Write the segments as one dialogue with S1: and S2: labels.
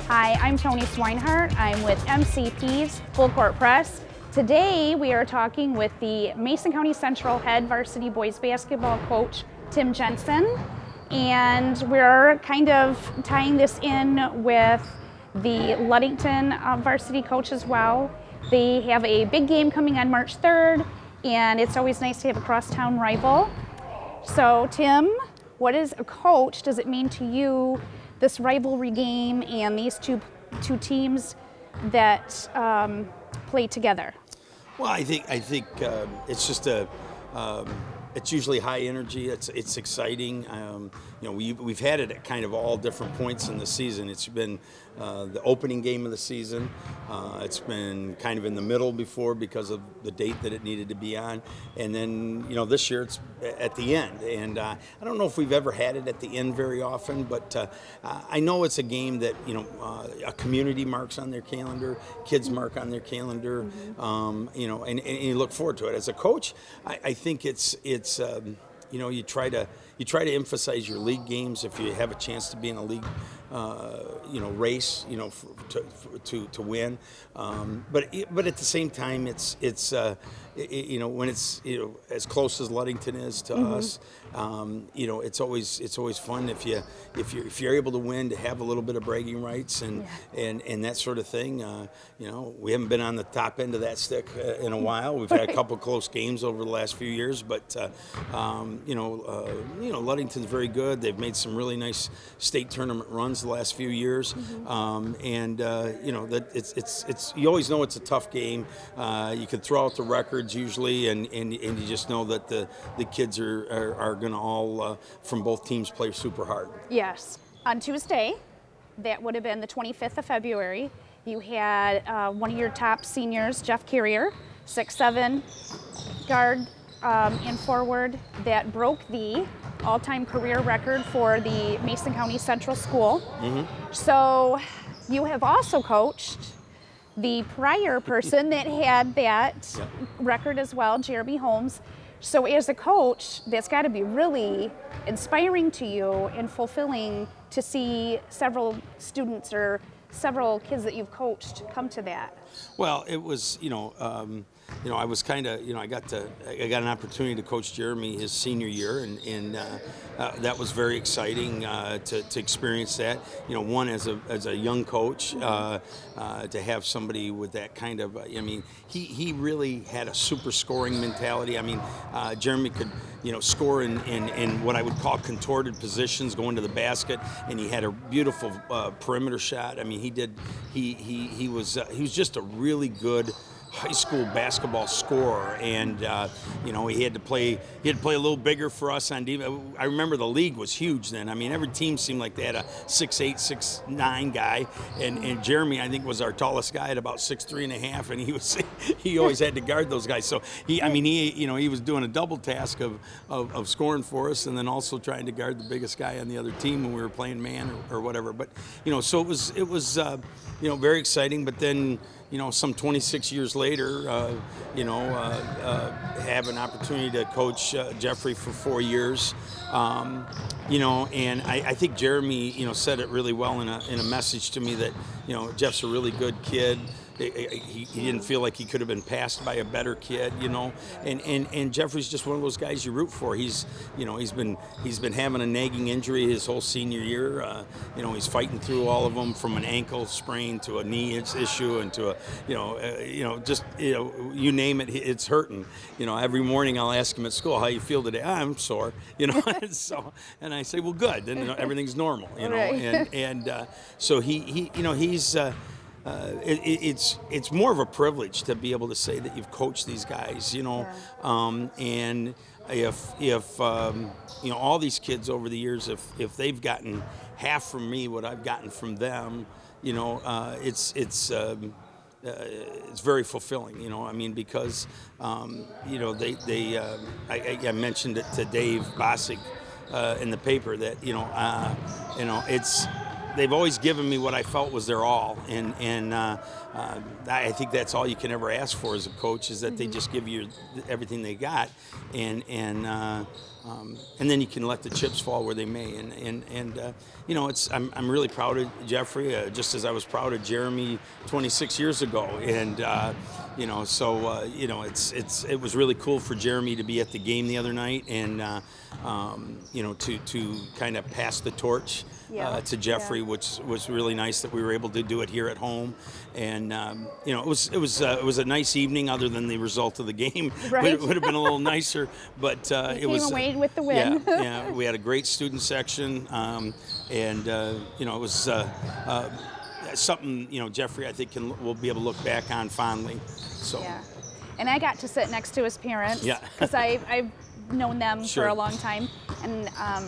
S1: Hi, I'm Toni Swinehart. I'm with MCP's Full Court Press. Today we are talking with the Mason County Central head varsity boys basketball coach, Tim Genson. And we're kind of tying this in with the Ludington varsity coach as well. They have a big game coming on March 3rd, and it's always nice to have a crosstown rival. So Tim, what is a coach, does it mean to you, this rivalry game and these two teams that play together?
S2: Well, I think it's just it's usually high energy. It's exciting. We've had it at kind of all different points in the season. It's been the opening game of the season. It's been kind of in the middle before because of the date that it needed to be on, and then this year it's at the end. And I don't know if we've ever had it at the end very often, but I know it's a game that a community marks on their calendar, kids mark on their calendar, and you look forward to it. As a coach, I think it's you try to emphasize your league games if you have a chance to be in a league race to win, but at the same time it's when it's as close as Ludington is to us, it's always fun if you're able to win, to have a little bit of bragging rights and that sort of thing. We haven't been on the top end of that stick in a while. We've had a couple close games over the last few years, but Ludington's very good. They've made some really nice state tournament runs the last few years, that it's you always know it's a tough game. You can throw out the records usually, and you just know that the kids are going to all from both teams play super hard.
S1: Yes. On Tuesday, that would have been the 25th of February, you had one of your top seniors, Jeffery Carrier, 6'7", guard and forward, that broke the all-time career record for the Mason County Central School. So you have also coached the prior person that had that record as well, Jeremy Holmes. So as a coach, that's got to be really inspiring to you and fulfilling to see several students or several kids that you've coached come to that.
S2: Well, it was, I was kind of, I got an opportunity to coach Jeremy his senior year, and that was very exciting to experience that. One as a young coach, to have somebody with that kind of, he really had a super scoring mentality. Jeremy could, score in what I would call contorted positions, going to the basket, and he had a beautiful perimeter shot. He was just a really good high school basketball scorer, and he had to play a little bigger for us on defense. I remember the league was huge then. Every team seemed like they had a 6'8", 6'9" guy, and Jeremy, I think, was our tallest guy at about 6'3.5", and he always had to guard those guys. So he was doing a double task of scoring for us, and then also trying to guard the biggest guy on the other team when we were playing man or whatever. But so it was very exciting. But then some 26 years later, have an opportunity to coach Jeffrey for 4 years, and I think Jeremy, said it really well in a message to me that, Jeff's a really good kid. He didn't feel like he could have been passed by a better kid, and Jeffrey's just one of those guys you root for. He's been having a nagging injury his whole senior year. He's fighting through all of them, from an ankle sprain to a knee issue and to you name it, it's hurting. Every morning I'll ask him at school, how you feel today? I'm sore, and I say, well, good, then everything's normal,
S1: Right.
S2: So he's. It's more of a privilege to be able to say that you've coached these guys, and if all these kids over the years, if they've gotten half from me what I've gotten from them, it's very fulfilling, because I mentioned it to Dave Bosick in the paper that it's they've always given me what I felt was their all, and I think that's all you can ever ask for as a coach, is that they just give you everything they got, and then you can let the chips fall where they may, and you know, I'm really proud of Jeffrey, just as I was proud of Jeremy 26 years ago, and you know, so you know, it was really cool for Jeremy to be at the game the other night, and you know, to kind of pass the torch to Jeffrey, which was really nice that we were able to do it here at home, and you know, it was a nice evening, other than the result of the game.
S1: Right.
S2: It would have been a little nicer, but it was
S1: came away with the win.
S2: Yeah, we had a great student section, and you know, it was something, you know, Jeffrey, I think will be able to look back on fondly. So.
S1: Yeah, and I got to sit next to his parents.
S2: Yeah.
S1: Because I've known them
S2: Sure.
S1: for a long time, and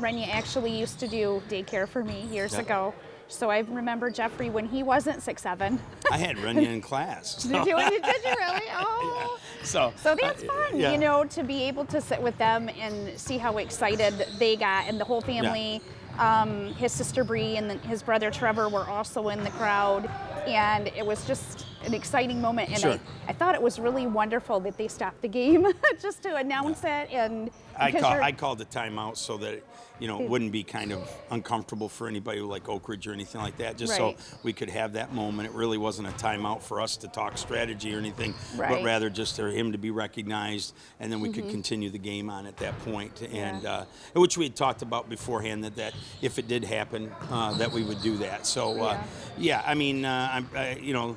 S1: Renia actually used to do daycare for me years ago. So I remember Jeffrey when he wasn't 6'7".
S2: I had Renia in class. So.
S1: Did you really? Oh.
S2: Yeah.
S1: So that's fun,
S2: yeah.
S1: you know, to be able to sit with them and see how excited they got, and the whole family.
S2: Yeah.
S1: His sister Bree and his brother Trevor were also in the crowd, and it was just an exciting moment. And
S2: Sure.
S1: I thought it was really wonderful that they stopped the game just to announce it. And
S2: I called the timeout so that, you know, it wouldn't be kind of uncomfortable for anybody like Oak Ridge or anything like that, just
S1: Right.
S2: so we could have that moment. It really wasn't a timeout for us to talk strategy or anything, but
S1: Right.
S2: rather just for him to be recognized, and then we could continue the game on at that point. And which we had talked about beforehand, that if it did happen, that we would do that. So yeah, I mean, you know,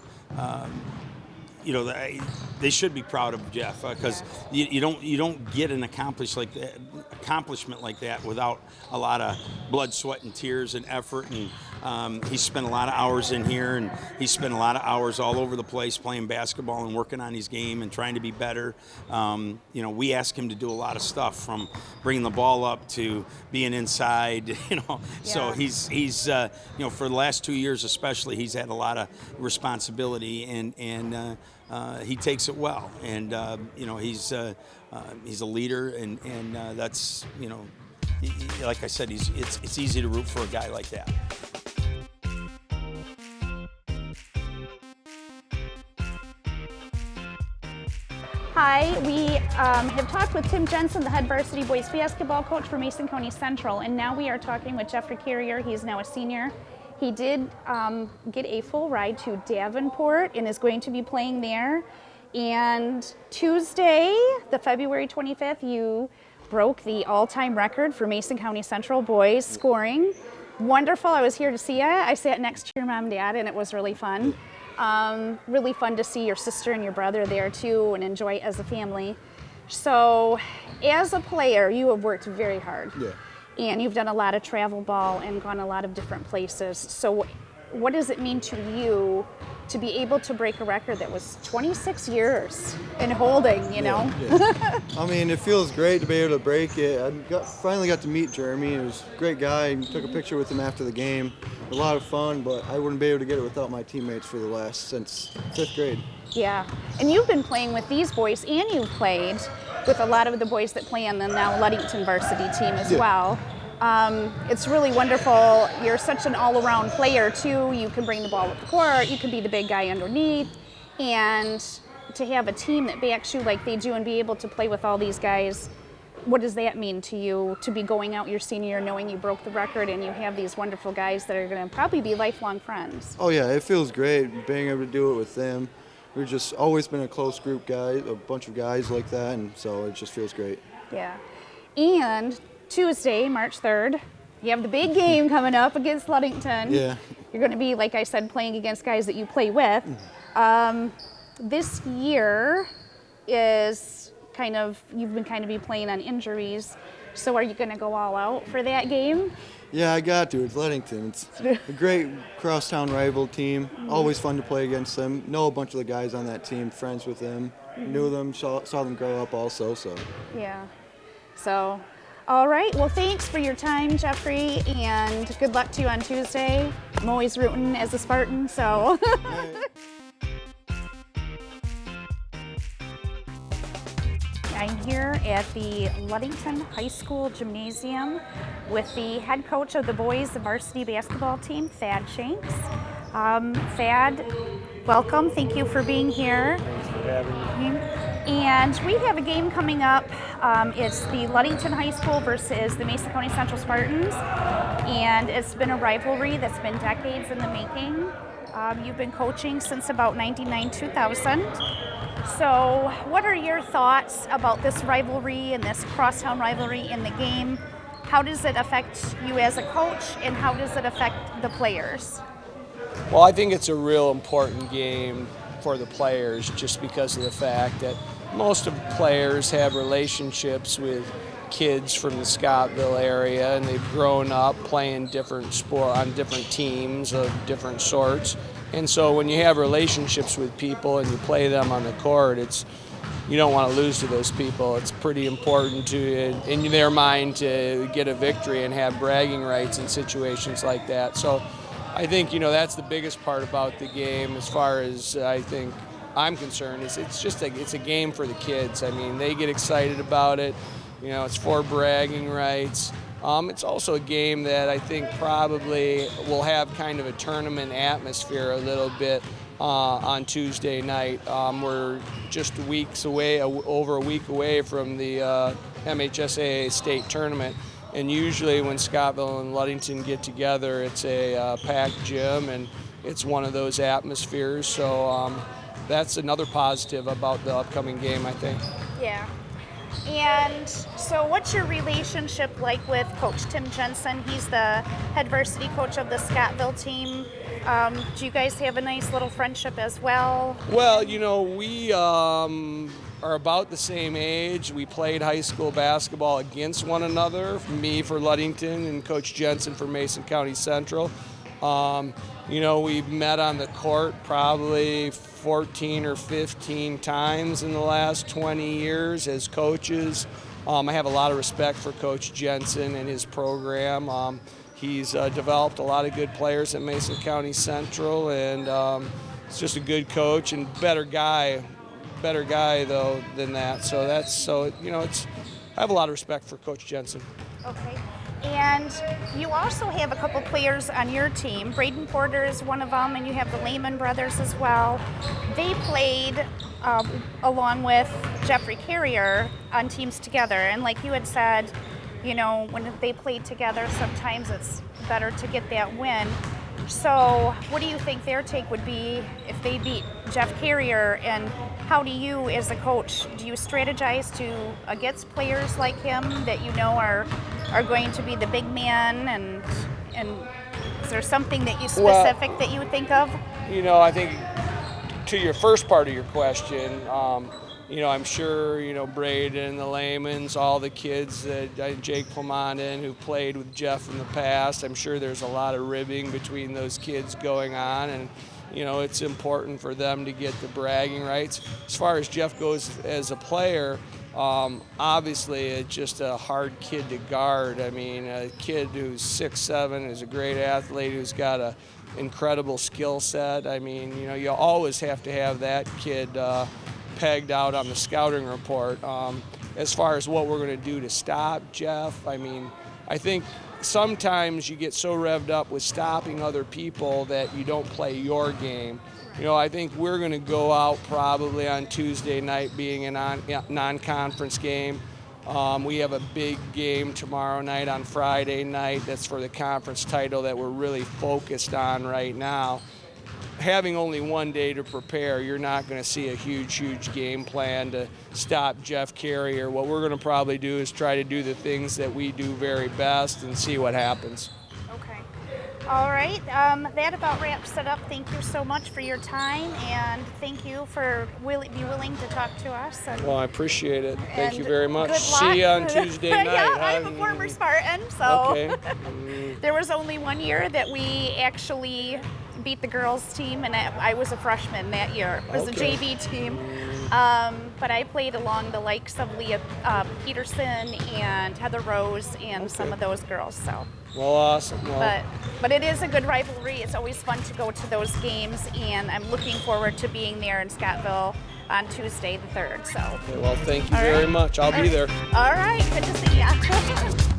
S2: they should be proud of Jeff, because you don't get an accomplishment like that without a lot of blood, sweat, and tears and effort. And he spent a lot of hours in here, and he spent a lot of hours all over the place playing basketball and working on his game and trying to be better. You know, we ask him to do a lot of stuff, from bringing the ball up to being inside. You know, so he's you know, for the last 2 years especially, he's had a lot of responsibility, and he takes it well, and you know, he's a leader, and that's, you know, like I said, it's easy to root for a guy like that.
S1: Hi, we have talked with Tim Genson, the head varsity boys basketball coach for Mason County Central, and now we are talking with Jeffery Carrier. He's now a senior. He did get a full ride to Davenport and is going to be playing there. And Tuesday, the February 25th, you broke the all-time record for Mason County Central boys scoring. Wonderful. I was here to see you. I sat next to your mom and dad, and it was really fun. Really fun to see your sister and your brother there too, and enjoy it as a family. So, as a player, you have worked very hard. Yeah. And you've done a lot of travel ball and gone a lot of different places. So what does it mean to you to be able to break a record that was 26 years in holding, you know?
S3: Yeah. I mean, it feels great to be able to break it. Finally got to meet Jeremy. He was a great guy. I took a picture with him after the game. A lot of fun, but I wouldn't be able to get it without my teammates since 5th grade.
S1: Yeah, and you've been playing with these boys, and you've played with a lot of the boys that play on the now Ludington varsity team as well. It's really wonderful. You're such an all-around player too. You can bring the ball up the court, you can be the big guy underneath, and to have a team that backs you like they do and be able to play with all these guys, what does that mean to you, to be going out your senior year knowing you broke the record and you have these wonderful guys that are going to probably be lifelong friends?
S3: Oh yeah, it feels great being able to do it with them. We've just always been a close group, guys, a bunch of guys like that, and so it just feels great.
S1: Yeah. And Tuesday, March 3rd, you have the big game coming up against Ludington.
S3: Yeah.
S1: You're going to be, like I said, playing against guys that you play with. This year is you've been kind of playing on injuries. So are you going to go all out for that game?
S3: Yeah, I got to. It's Ludington. It's a great crosstown rival team. Always fun to play against them. Know a bunch of the guys on that team, friends with them. Knew them, saw them grow up also. So. Yeah.
S1: So, all right. Well, thanks for your time, Jeffrey, and good luck to you on Tuesday. I'm always rooting as a Spartan, so. I'm here at the Ludington High School Gymnasium with the head coach of the boys varsity basketball team, Shanks. Thad, welcome. Thank you for being here.
S4: Thanks for having me.
S1: And we have a game coming up. It's the Ludington High School versus the Mason County Central Spartans. And it's been a rivalry that's been decades in the making. You've been coaching since about 99-2000. So what are your thoughts about this rivalry and this crosstown rivalry in the game? How does it affect you as a coach, and how does it affect the players?
S4: Well, I think it's a real important game for the players just because of the fact that most of the players have relationships with kids from the Scottville area, and they've grown up playing different sport on different teams of different sorts. And so when you have relationships with people and you play them on the court, you don't want to lose to those people. It's pretty important to, in their mind, to get a victory and have bragging rights in situations like that. So I think, that's the biggest part about the game as far as I think I'm concerned. It's a game for the kids. I mean, they get excited about it. It's for bragging rights. It's also a game that I think probably will have kind of a tournament atmosphere a little bit on Tuesday night. We're just over a week away from the MHSAA state tournament. And usually when Scottville and Ludington get together, it's a packed gym, and it's one of those atmospheres. So that's another positive about the upcoming game, I think.
S1: Yeah. And so what's your relationship like with Coach Tim Genson? He's the head varsity coach of the Scottville team. Do you guys have a nice little friendship as well?
S4: Well, we are about the same age. We played high school basketball against one another, me for Ludington and Coach Genson for Mason County Central. We've met on the court probably 14 or 15 times in the last 20 years as coaches. I have a lot of respect for Coach Genson and his program. He's developed a lot of good players at Mason County Central, and he's just a good coach and better guy though than that. I have a lot of respect for Coach Genson.
S1: Okay. And you also have a couple players on your team. Braden Porter is one of them, and you have the Lehman brothers as well. They played along with Jeffery Carrier on teams together. And like you had said, when they played together, sometimes it's better to get that win. So what do you think their take would be if they beat Jeff Carrier? And how do you, as a coach, do you strategize against players like him that are going to be the big man? And is there something that specific that you would think of?
S4: I think to your first part of your question, I'm sure, Braden, the Laymans, all the kids, Jake Plamaden, who played with Jeff in the past, I'm sure there's a lot of ribbing between those kids going on, and, it's important for them to get the bragging rights. As far as Jeff goes as a player, obviously it's just a hard kid to guard. I mean, a kid who's 6'7", who's a great athlete, who's got an incredible skill set. I mean, you always have to have that kid pegged out on the scouting report. As far as what we're going to do to stop Jeff, I mean, I think sometimes you get so revved up with stopping other people that you don't play your game. I think we're going to go out probably on Tuesday night being a non-conference game. We have a big game tomorrow night on Friday night that's for the conference title that we're really focused on right now. Having only one day to prepare, you're not going to see a huge game plan to stop Jeff Carrier. What we're going to probably do is try to do the things that we do very best and see what happens.
S1: Okay. All right. That about wraps it up. Thank you so much for your time, and thank you for being willing to talk to us.
S4: Well, I appreciate it. Thank you very much.
S1: Good luck.
S4: See you on Tuesday night.
S1: Yeah, I'm a former Spartan, so
S4: okay.
S1: there was only one year that we actually beat the girls team, and I was a freshman that year. It was
S4: Okay.
S1: a JV team. But I played along the likes of Leah Peterson and Heather Rose and some of those girls. So,
S4: Well, awesome. Well,
S1: but it is a good rivalry. It's always fun to go to those games, and I'm looking forward to being there in Scottville on Tuesday the 3rd. So,
S4: well, thank you
S1: All
S4: very
S1: right.
S4: much. I'll be there.
S1: all right, good to see you.